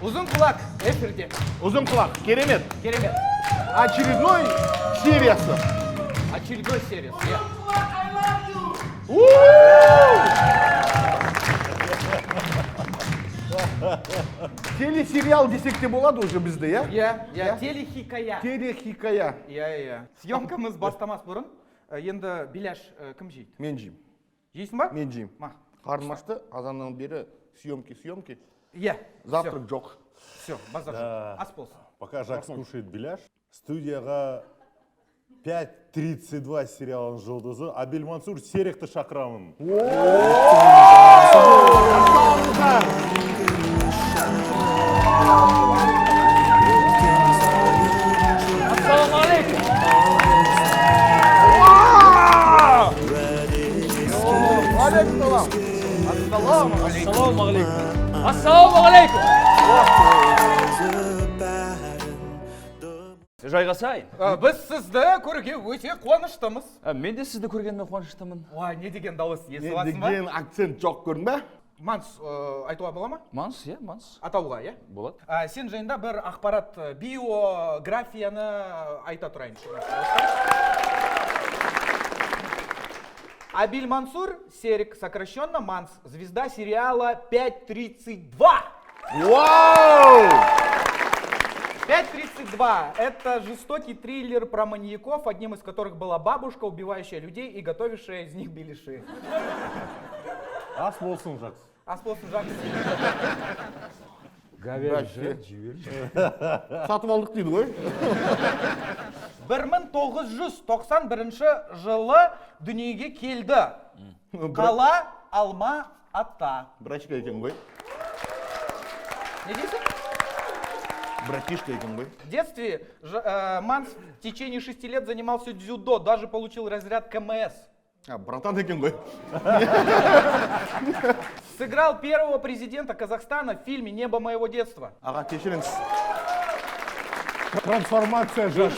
Uzun kulak эфирде. Uzun kulak, керемет. Керемет. Очередной сериясы. Очередной сериясы. Иә. Телесериал десек те болады уже бізде, иә? Иә, телехикая. Телехикая. Иә. Съемкамыз бастамас бұрын, енді беляш кім жейді? Мен жеймін. Жейсің ба? Мен жеймін. Қарным ашты, азаннан бері съемки. Иә. Завтрак жоқ. Все, базар. Ас болсын. Пока Жак слушает беляш, студияға 5.32 сериалының жұлдызы Абель Мансур Серекті шақырамын. Ассалаумағалейкум. Ассалаумағалейкум. Жайғасайын. Біз сізді көруге өте қуаныштымыз. Мен де сізді көргеніме қуаныштымын. Ой, не деген дауыс естіп Не аласың ба? деген акцент жоқ көрдің бе? Манс айтуға бола ма? Манс, иә, манс. Атауға, иә? Болады. Сен жайында бір ақпарат биографияны айта тұрайын. Абиль Мансур, Серик, сокращенно Манс, звезда сериала 5.32. Вау! 5.32 – это жестокий триллер про маньяков, одним из которых была бабушка, убивающая людей и готовившая из них беляши. Ас болсын, Жакс. Ас болсын, Жакс. Говяжі, жібер. Сатып алдық дейді ғой. 1991 жылы дүниеге келді. Қала Алма-Ата. Братишка екен ғой. Не дейсің? Братишка екен ғой. В детстве Манс в течение 6 лет занимался дзюдо, даже получил разряд КМС. Братан екен ғой. Сыграл первого президента Казахстана в фильме «Небо моего детства». Аға, кешіріңіз. Трансформация Жакс.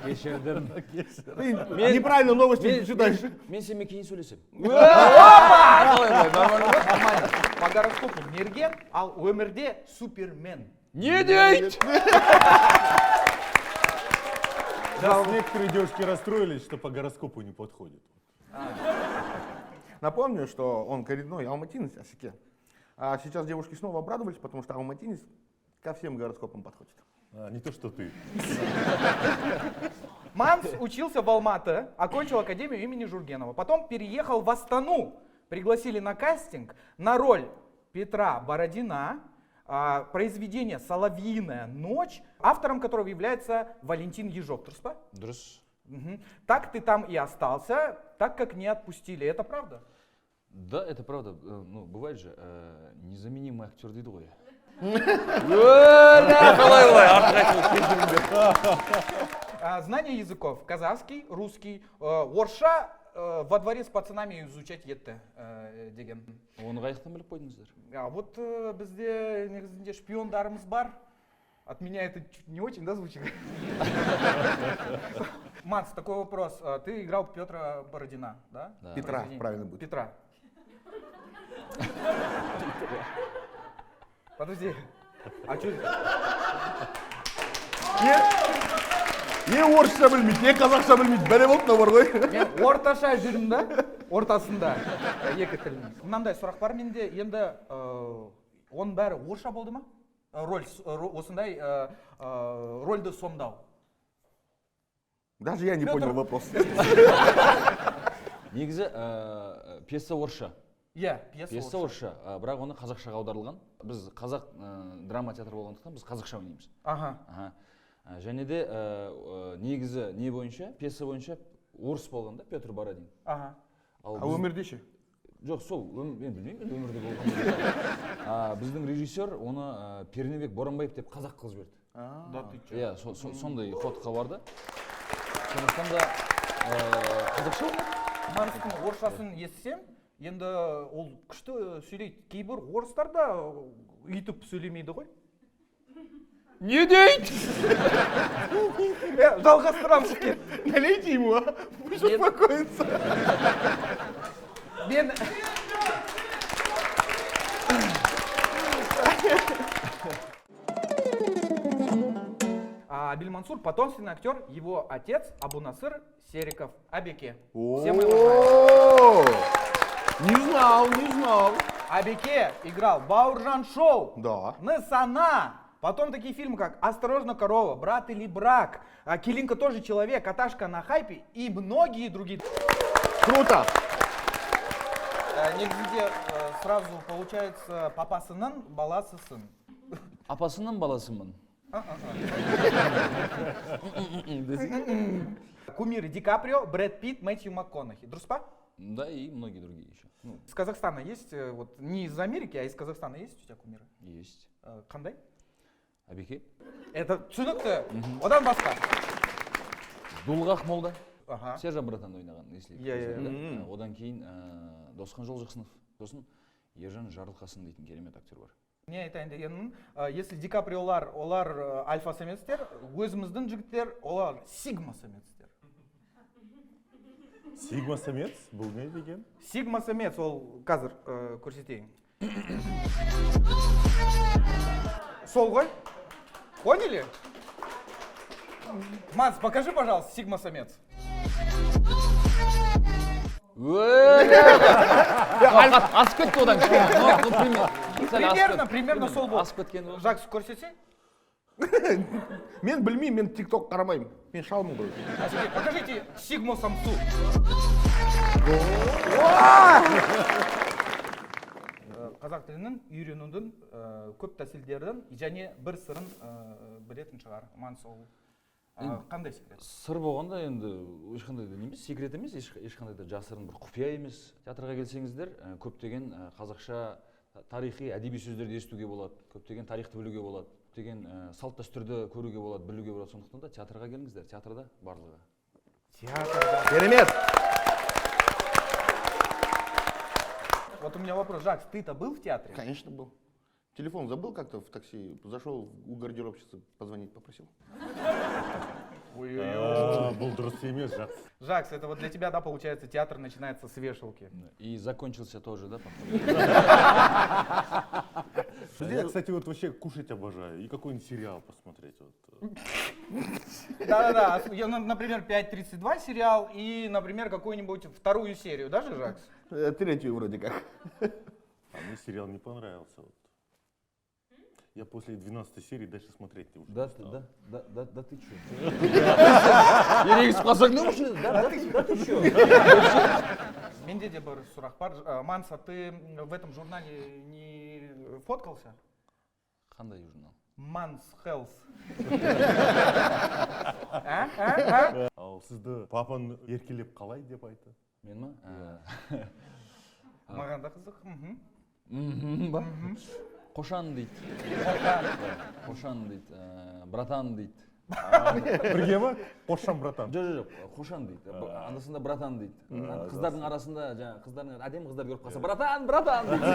Кешірдім. Неправильно новости читаешь. Мен сенімен кейін сөйлесем. Нормально. По гороскопу мерген, ал өмірде супермен. Не дейді? Сейчас некоторые девушки расстроились, что по гороскопу не подходит. Напомню, что он коренной алматинец, Асеке. А сейчас девушки снова обрадовались, потому что алматинец ко всем гороскопам подходит. Не то, что ты. Манс учился в Алматы, окончил академию имени Жургенова. Потом переехал в Астану. Пригласили на кастинг на роль Петра Бородина, произведение «Соловьиная ночь», автором которого является Валентин Ежов. Дұрыс па? Дұрыс. Так ты там и остался, так как не отпустили. Это правда? Да, это правда. Ну, бывает же, незаменимый актер дейді ғой. Знание языков. Казахский, русский, орысша во дворе с пацанами изучать етті деген. Оны қайықтан біліп қойдыңыздар? Вот бізде негізінде шпиондарымыз бар. От меня это не очень, да, звучит? Манс, такой вопрос. Ты играл Петра Бородина, да? Петра, правильно будет. Петра. Подожди. А что? Не орысша білмейді, не қазақша білмейді, бәрі болып бар ғой. Мен орташа жүрмін да, ортасында екі тілін. Мынандай сұрақ бар менде, енді оның бәрі орысша болды ма? Осындай рольді сомдау. Даже я не понял вопрос. Негізі пьеса орысша. Иә, Пьеса орысша, бірақ оны қазақшаға аударылған. Біз қазақ драма театр болғандықтан біз қазақша ойнаймыз. Аха. Және де негізі не бойынша, пьеса бойынша орыс болған да, Петр Бородин. Аха. А өмірде ше? Жоқ, сол, мен білмеймін, өмірде болған. Біздің режиссер оны Пернебек Боранбаев деп қазақ қылып жіберді. Да ты чё? Иә, сондай ходқа барды. Сондықтан да қазақша ойнайды. Манстың орысшасын естісем, енді ол күшті сөйлейді. Кейбір орыстар да үйтіп сөйлемейді ғой. Не дейді? Жалғастырамыз. Налейте ему, а? Пусть успокоится. Мен А Абиль Мансур потомственный актер, его отец Абу Насыр Сериков Абеке. О, Все мы его знаем. Не знал, не знал. Абеке играл Бауржан Шоу, Да. Несана. Потом такие фильмы, как «Осторожно, корова», «Брат или брак», «Килинка тоже человек», «Аташка на хайпе» и многие другие. Круто. Негізінде сразу получается папасының баласы сын. Апасының баласымын. Кумиры Ди Каприо, Брэд Питт, Мэтью МакКонахи. Дұрыс па? Да, и многие другие еще. Ну, Из Казахстана есть, вот не из Америки, а из Казахстана есть у тебя кумиры? есть. Қандай? Абеке. Это түсінікті. Одан басқа. Дулғақ молда. Ага. Сержан братан ойнаған, если Иә, иә. да. Одан кейін Досқан Жолжықсынов. Сосын Ержан Жарылқасын дейтін керемет актер бар. Не айтайын дегенім, если Ди Каприолар, олар альфа самецтер, өзіміздің жігіттер, олар сигма самецтер. Сигма самец бұл не деген? Сигма самец, ол қазір көрсетейін. Сол ғой? Поняли? Мац, покажи, пожалуйста, сигма самец. Асып кетті одан кішкене. Примерно сол болды. Асып кеткен ол. Жакс көрсетсең? Мен білмеймін, мен тикток қарамаймын. Мен шалмын ғой. Әсеке, покажите сигма самцу. Қазақ тілінің үйренудің көп тәсілдерін және бір сырын білетін шығар. Ман сол қандай секрет? Сыр болғанда енді ешқандай да емес, секрет емес, ешқандай да жасырын бір құпия емес. Театрға келсеңіздер, көптеген қазақша тарихи әдеби сөздерді естуге болады, көптеген тарихты білуге болады, көптеген салт дәстүрді көруге болады, білуге болады. Сондықтан да театрға келіңіздер, театрда барлығы. Театрда. Керемет. Вот у меня вопрос, Жакс, ты-то был в театре? Конечно, был. Телефон забыл как-то в такси, зашел у гардеробщицы, позвонить попросил. Бұл дұрыс емес, жақсы. Жакс, это вот для тебя, да, получается, театр начинается с вешалки. И закончился тоже, да, походу? Я, кстати, вот вообще кушать обожаю. И какой-нибудь сериал посмотреть. Вот. Да-да-да, например, 5.32 сериал и, например, какую-нибудь вторую серию, да же, Жакс? Третью вроде как. А мне сериал не понравился. Вот. Я после 12 серии дальше смотреть не уже Да, не стал. да ты чё? Ерегісіп қалсаң не үшін? Да ты чё? Менде де бір сұрақ бар. Манса, ты в этом журнале не фоткался? Қандай журнал? Манс Хелс. Ал сізді папан еркелеп қалай деп айтты? Мен ма? Маған да қызық. Ба? Қошан дейді. Қошан дейді. Братан дейді. Бірге ма? Қошан братан. Жоқ, Қошан дейді. Андасында братан дейді. Қыздардың арасында, жаңа қыздардың әдемі қыздар көріп қалса, братан дейді.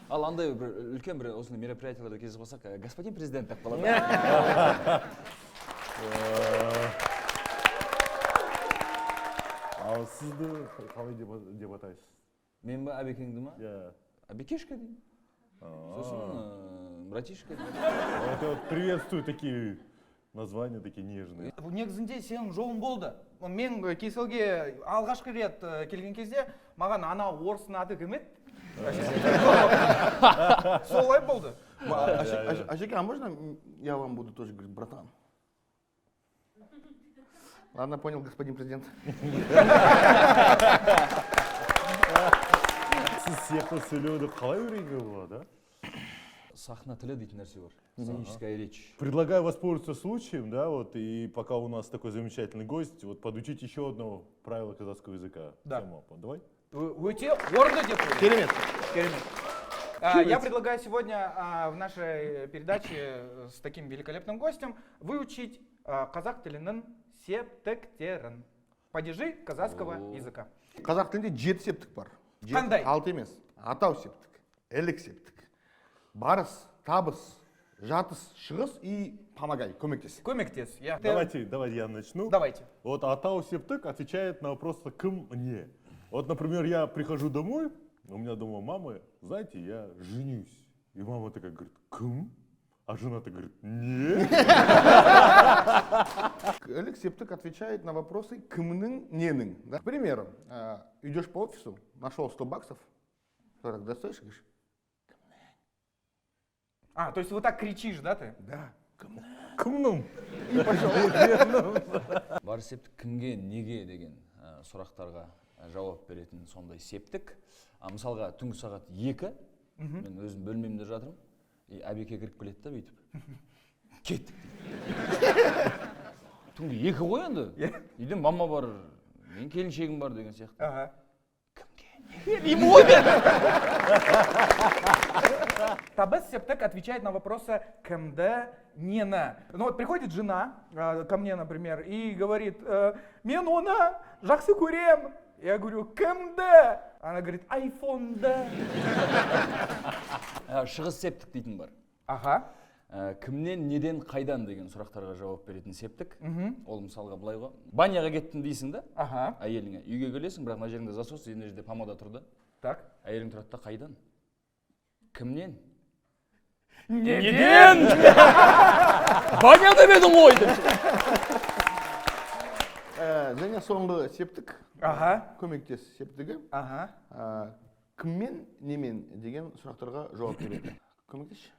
Ал андай бір үлкен бір осындай мероприятияларда кездесіп қалсақ, господин президент деп қалады. Ал сізді қалай деп атайсыз? Мен ба, Әбекеңді ма? Иә. Әбекешка деймін. Сосын братишка деймін. Вот приветствую такие названия, такие нежные. Негізінде сенің жолың болды. Мен Кейселге алғашқы рет келген кезде маған ана орыстың аты кім еді? Солай болды. Ажеке, а можно я вам буду тоже говорить братан? Ладно, понял, господин президент. Сіз сияқты сөйлеуді қалай үйренуге болады, да? Сахна тілі дейтін нәрсе бар. Сценическая речь. Предлагаю воспользоваться случаем, да, вот, и пока у нас такой замечательный гость, вот подучить еще одно правило казахского языка. Да. Тема. Давай. Өте орынды деп ойлаймын. Керемет. Я предлагаю сегодня в нашей передаче с таким великолепным гостем выучить қазақ тілінің септіктерін. Падежи казахского языка. Қазақ тілінде 7 септік бар. Қандай? 6 емес. Атау септік, әлік септік, барыс, табыс, жатыс, шығыс и помогай, көмектес. Көмектес. Давайте я начну. Давайте. Вот Атау Септык отвечает на вопрос «кым мне?». Вот, например, я прихожу домой, у меня дома мама, знаете, я женюсь. И мама такая говорит «кым?». А жена-то говорит, нет. Элек септик отвечает на вопросы кімнің, ненің. Да? К примеру, идешь по офису, нашел 100 баксов, 40 достаешь, говоришь, А, то есть вот так кричишь, да, ты? да, кімнің. Кімнің? бар септік кімге неге деген сұрақтарға жауап беретін сондай септік. Мысалға түнгі сағат 2, мен өзім бөлмемде жатырмын, и әбеке кіріп келеді да бүйтіп. Кеттік дейді. Түнгі 2 ғой енді. Үйде мама бар, мен келіншегім бар деген сияқты. Ага. Кімге неге деймін ғой мен. Табыс септик отвечает на вопросы кімді, нені. Ну вот приходит жена ко мне, например, и говорит, мен оны жақсы көрем. Я говорю, кімді? Она говорит, айфонды. Шығыс септік дейтін бар. Ага. Кімнен, неден, қайдан деген сұрақтарға жауап беретін септік. Ол мысалға былай ғой. Баняға кеттім дейсің да, Ага. әйеліңе. Үйге келесің, бірақ мына жеріңде засос, ена жерде помада тұрды. Так. Әйелің тұрады да, қайдан? Кімнен? Неден? Баняда бедің ғой деп. Және соңғы септік, Ага. көмектес септігі, Ага. кіммен, немен деген сұрақтарға жауап береді. Көмектес.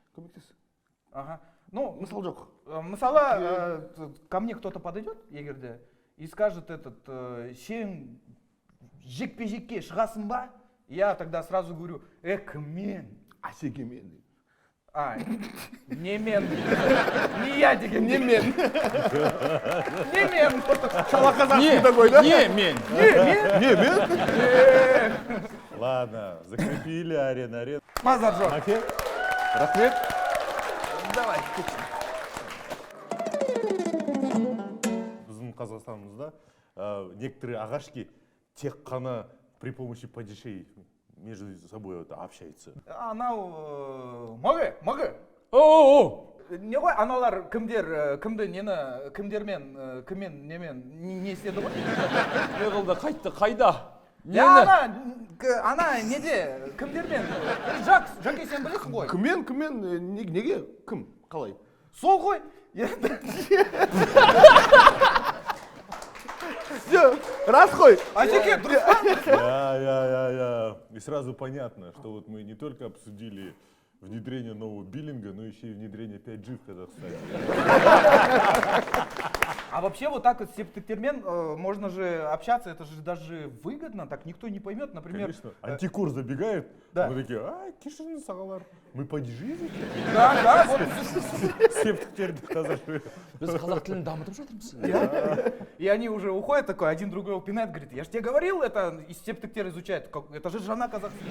Ага. Ну, Мысал жоқ. мысалы, ко мне кто-то подойдет, егерде, и скажет сен жекпе-жекке шығасың ба? Я тогда сразу говорю, кіммен? Асекемен. Не мен. Не я деген, не мен. Не мен. Шалақазақсың такой, да? Не, мен. Не, мен? Ладно, закрепили арена. Мазар жоқ. Маке? Рахмет. Давай. Біздің Қазақстанымызда некоторые ағашки тек қана при помощи падишей между собой общаются. Анау, мағы. Не ғой, аналар кімді, нені, кімдермен, кіммен, немен, не істеді ғой? Не қылды, қайтты, қайда? Ана неде, кімдермен? Жаке сен білесің ғой? Кіммен, неге, кім, қалай? Сол ғой. Рас қой. Асеке, дұрыс па? Я. И сразу понятно, что вот мы не только обсудили внедрение нового биллинга, но еще и внедрение 5G в Казахстане. А вообще вот так вот с септиктермен можно же общаться, это же даже выгодно, так никто не поймет, например. Конечно. Антикур забегает, да. мы такие, кешіріңіз сағалар, мы падижи едік. Да, вот. Септиктерді қазір. Біз қазақ тілін дамытып жатырмыз. И они уже уходят такой, один другого пинает, говорит, я же тебе говорил, это из септиктер изучает, это же жена казахская.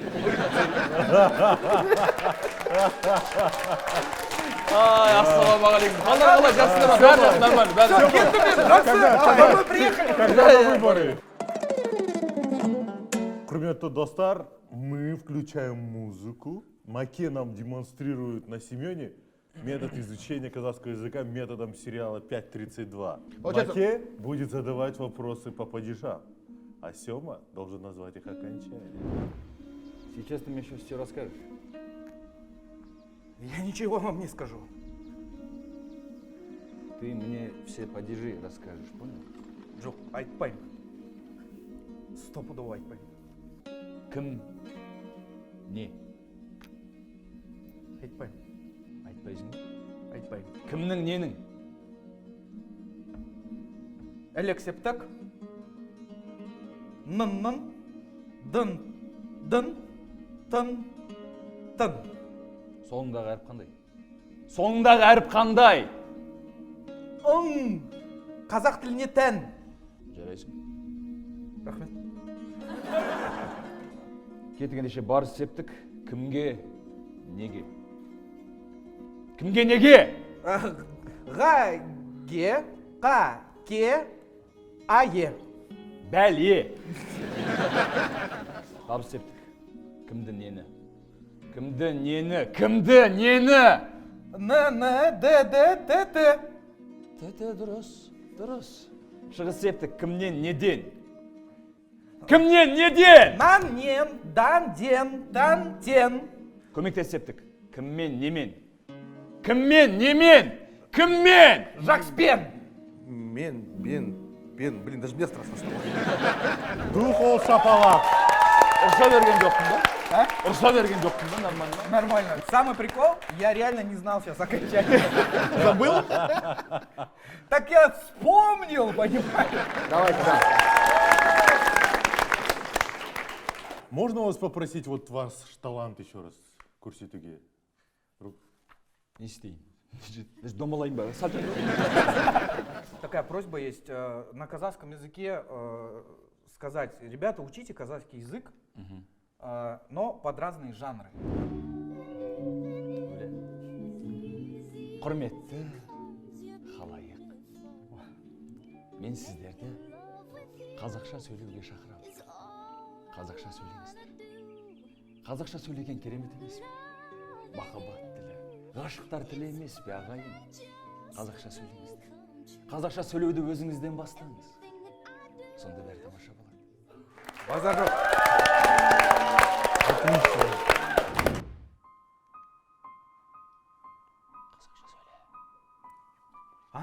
Ассалаумағалейкум. Қалай, жақсылар ма? Бәрі нормально, бәрі. Кеттім мен, жақсы, домой приехали. Когда выборы? Құрметті достар, мы включаем музыку. Маке нам демонстрирует на Семене метод изучения казахского языка методом сериала 5.32. Маке будет задавать вопросы по падежам, а Сема должен назвать их окончание. Сейчас ты мне еще все расскажешь. Я ничего вам не скажу. Ты мне все падежи расскажешь, понял? Жоқ, айтпаймын. Стопудово айтпаймын. Кім? Не? Айтпаймын. Айтпайсың? Айтпаймын. Кімнің, ненің? Элек септік. Нын, дын, тын. Соңындағы әріп қандай? Соңындағы әріп қандай? Қазақ тіліне тән. Жарайсың. Рахмет. Кетігендеше бар септік кімге, неге? Кімге, неге? Ға, ге, қа, ке, а, е. Бәле. Бар септік. Кімді, нені? Кімді, нені? Кімді, нені? Т. Т, дұрыс. Шығыс септік кімнен, неден? Кімнен, неден? Нан, нен, дан, ден, тан, тен. Көмектес септік. Кіммен, немен? Кіммен, немен? Кіммен? Жакспен. Блин, даже мне страшно стало. Духол шапалақ. Ұрса берген жоқпын ба? А? Ұрса берген жоқпын ба, нормально? Нормально. Самый прикол, я реально не знал сейчас окончательно. Забыл? Так я вспомнил, понимаешь? Давайте, да. Можно вас попросить вот ваш талант еще раз көрсетуге? Не істейін. Домалайын ба? Сәл тұрып. Такая просьба есть на казахском языке сказать: ребята, учите казахский язык, но под разные жанры. Құрметті халайық, мен сіздерді қазақша сөйлеуге шақырамын. Қазақша сөйлеңіздер. Қазақша сөйлеген керемет емес пе? Махаббат тілі, ғашықтар тілі емес пе, ағайын? Қазақша сөйлеңіздер. Қазақша сөйлеуді өзіңізден бастаңыз. Сонда бәрі тамаша болады. Базар жоқ. Отлично. Қазақша сөйле. А?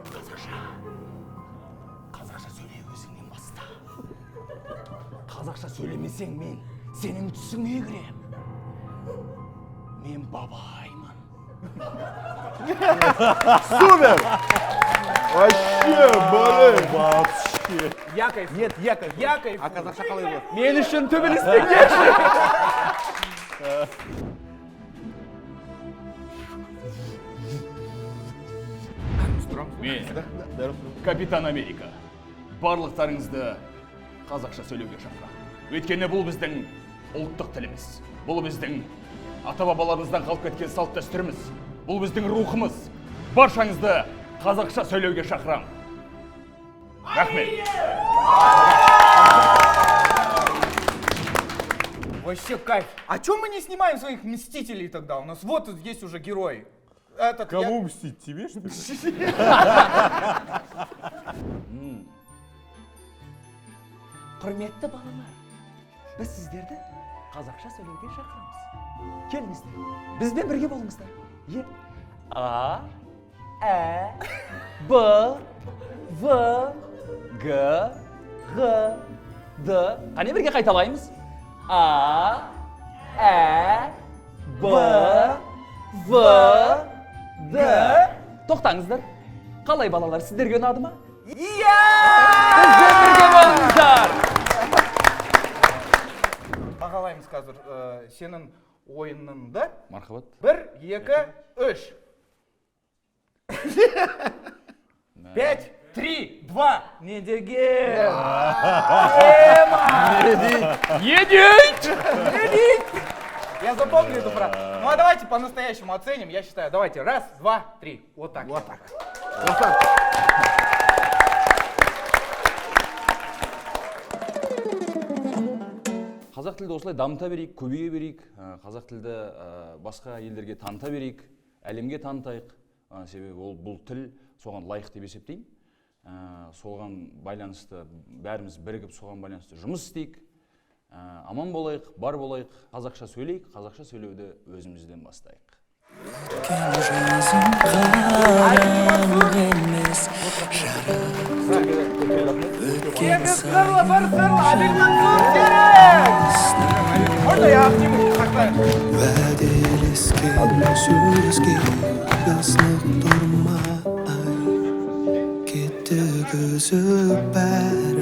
Қазақша сөйле. Қазақша сөйле, өзіңнен баста. Қазақша сөйлемесең мен сенің түсіңе кірем. Мен бабаймын. Супер! Вообще, блин! Вообще. Я кайфую. Нет, я кайфую. Я кайфую. А казахша қалай болады? Мен үшін төбелестіңдерші. Мен Капитан Америка. Барлықтарыңызды қазақша сөйлеуге шақырамын. Өйткені бұл біздің ұлттық тіліміз. Бұл біздің ата-бабаларымыздан қалып кеткен салт дәстүріміз. Бұл біздің рухымыз. Баршаңызды қазақша сөйлеуге шақырамын. Рахмет. Вообще кайф. А чё мы не снимаем своих Мстителей тогда? У нас вот есть уже герой. Этот, Кому мстить? Тебе, что ли? Құрметті балалар, біз сіздерді қазақша сөйлеуге шақырамыз. Келіңіздер, бізбен бірге болыңыздар. Е. А, Ә, Б, В, Г, Г, Д. Қане бірге қайталаймыз? А, Ә, Б, В, Д. Тоқтаңыздар. Қалай балалар, сіздерге ұнады ма? Иә! Бізбен бірге болыңыздар. Бағалаймыз қазір сенің ойыныңды. Мархабат. 1, 2, 3. 5, 3, 2. Не деген. Едет! Я запомнил эту фразу. Ну а давайте по-настоящему оценим. Я считаю, давайте. 1, 2, 3. Вот так. Вот так. Қазақ тілді осылай дамыта берейік, көбейе берейік. Қазақ тілді басқа елдерге таныта берейік, әлемге танытайық. Себебі бұл тіл соған лайық деп есептеймін. Соған байланысты бәріміз бірігіп соған байланысты жұмыс істейік. Аман болайық, бар болайық, қазақша сөйлейік, қазақша сөйлеуді өзімізден бастайық. Енді сырлы бір сырлы Әбіл Мансұр керек! Можно я обниму? Уәделескен сөзге ысынып тұрмай кетті күзіп бәрі